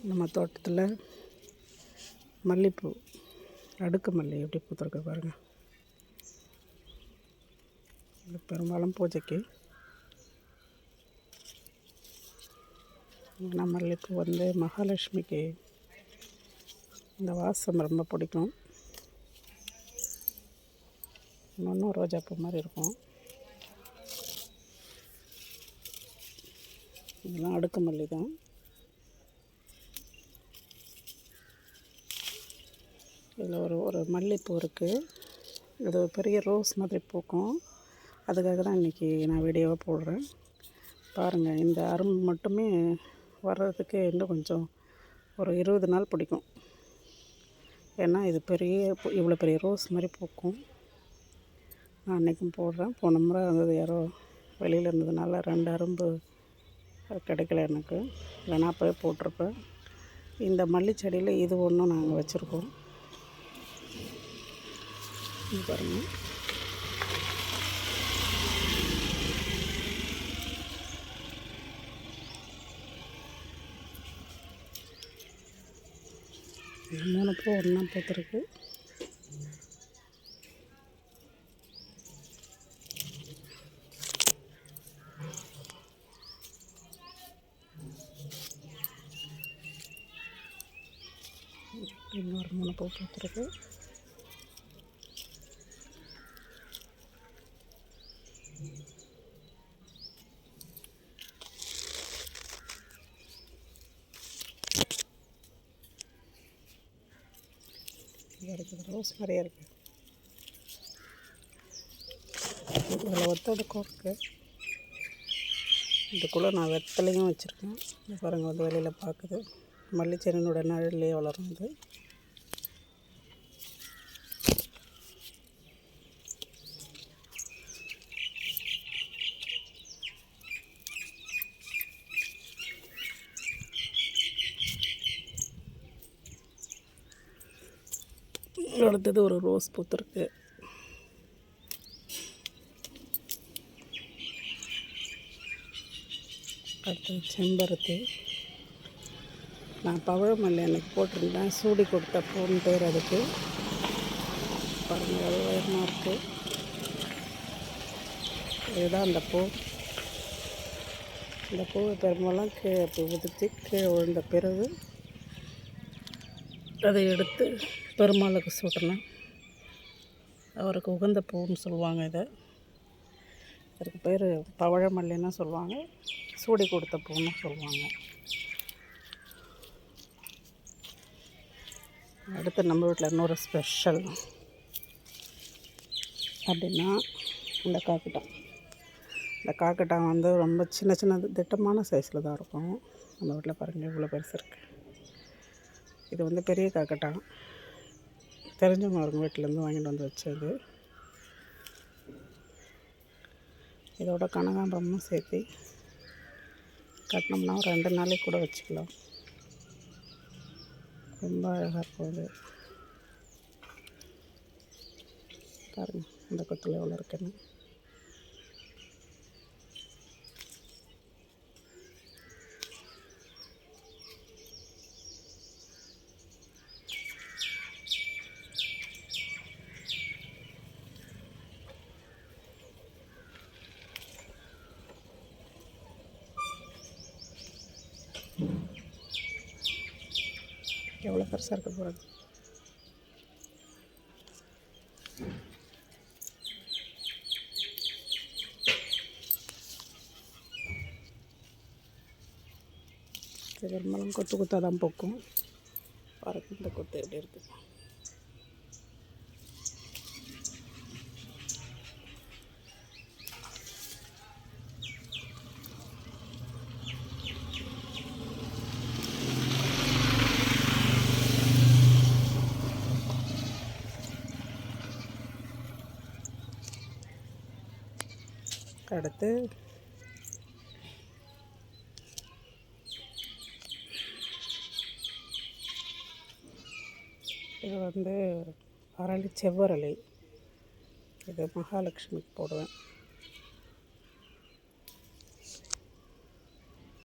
நம்ம தோட்டத்தில் மல்லிகைப்பூ, அடுக்கு மல்லி எப்படி பூத்துருக்கு பாருங்கள். இது பெரும்பாலும் பூஜைக்கு. ஏன்னா மல்லிகைப்பூ வந்து மகாலட்சுமிக்கு இந்த வாசம் ரொம்ப பிடிக்கும். இன்னொன்றும் ரோஜாப்பூ மாதிரி இருக்கும். இதெல்லாம் அடுக்கு மல்லி தான். இதில் ஒரு மல்லிகைப்பூ இருக்குது. இது ஒரு பெரிய ரோஸ் மாதிரி பூக்கும். அதுக்காக தான் இன்றைக்கி நான் வீடியோவை போடுறேன். பாருங்கள், இந்த அரும்பு மட்டுமே வர்றதுக்கு இன்னும் கொஞ்சம் ஒரு 20 நாள் பிடிக்கும். ஏன்னா இது இவ்வளோ பெரிய ரோஸ் மாதிரி பூக்கும். நான் அன்றைக்கும் போடுறேன். போன முறை வந்தது யாரோ வெளியில் இருந்ததுனால 2 அரும்பு கிடைக்கல எனக்கு, இல்லைனா அப்போவே போட்டிருப்பேன். இந்த மல்லி செடியில் இது ஒன்றும் நாங்கள் வச்சுருக்கோம். இது பாருங்கள், இது 3 பூ ஒன்றா பூத்துருக்கு. இன்னொரு 3 பூ பூத்துருக்கு. இருக்குது, ரோஸ் மாதிரியே இருக்குது. இதில் ஒத்தடுக்கும் இருக்குது. இதுக்குள்ளே நான் வெத்தலையும் வச்சுருக்கேன். இது பாருங்கள், வந்து வெளியில் பார்க்குது. மல்லிச்செடியினோட நிழல்லையே வளரும் இது. அடுத்தது ஒரு ரோஸ் பூத்துருக்கு. அடுத்தது செம்பருத்தி. நான் பவழமல்லி அன்றைக்கி போட்டிருந்தேன். சூடி கொடுத்த பூன்னு பேர் அதுக்கு. பாருங்கள், எவ்வளோ உயரமாக இருக்குது. இதுதான் அந்த பூ. இந்த பூவை பெரும்பாலும் கீழே உதிர்த்தி கீழே விழுந்த பிறகு அதை எடுத்து பெருமாளுக்கு சூட்டணும். அவருக்கு உகந்த பூன்னு சொல்லுவாங்க. இதுக்கு பேர் பவழமல்லின்னு சொல்லுவாங்க, சூடி கொடுத்த பூன்னு சொல்லுவாங்க. அடுத்து நம்ம வீட்டில் இன்னொரு ஸ்பெஷல் அப்படின்னா இந்த காக்கட்டான். இந்த காக்கட்டான் வந்து ரொம்ப சின்ன சின்ன திட்டமான சைஸில் தான் இருக்கும். நம்ம வீட்டில் பாருங்கள், இவ்வளோ பெருசு இருக்குது. இது வந்து பெரிய காக்கட்டான். தெரிஞ்சவங்க அவங்க வீட்டிலேருந்து வாங்கிட்டு வந்து வச்சது. இதோட கனகாம்பரமும் சேர்த்து கட்டினோம்னா 2 நாளைக்கு கூட வச்சுக்கலாம். ரொம்ப அழகாக இருக்கும் அது. பாருங்கள், இந்த கொத்தில் எவ்வளோ இருக்குன்னு. எவ்வளோ பெருசாக இருக்க போகிறது. பெரும்பாலும் கொத்து கொத்தாக தான் பூக்கும். பாருங்கள், இந்த கொத்து எப்படி இருக்குது. அடுத்து இது வந்து அரளி, செவ்வரளி. இது மகாலட்சுமிக்கு போடுவேன்.